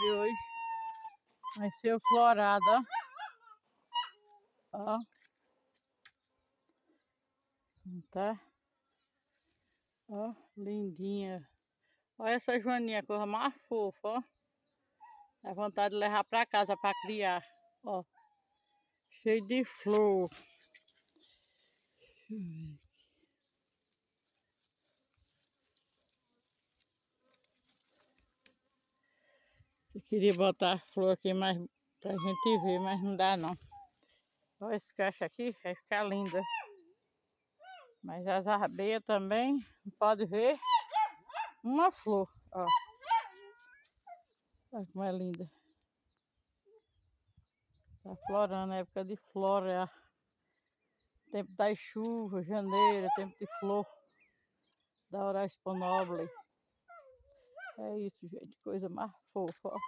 Hoje vai ser florado, ó. Ó. Tá? Ó, lindinha. Olha essa joaninha, coisa mais fofa, ó. Dá vontade de levar pra casa pra criar, ó. Cheio de flor. Deixa eu ver. Eu queria botar a flor aqui mais pra gente ver, mas não dá não. Olha esse cacho aqui, vai ficar linda. Mas as abelhas também, pode ver, uma flor, ó. Olha como é linda. Tá florando, é época de flor, é tempo das chuvas, janeiro, tempo de flor. Da Horácio Sponobile. É isso, gente, coisa mais fofa, ó.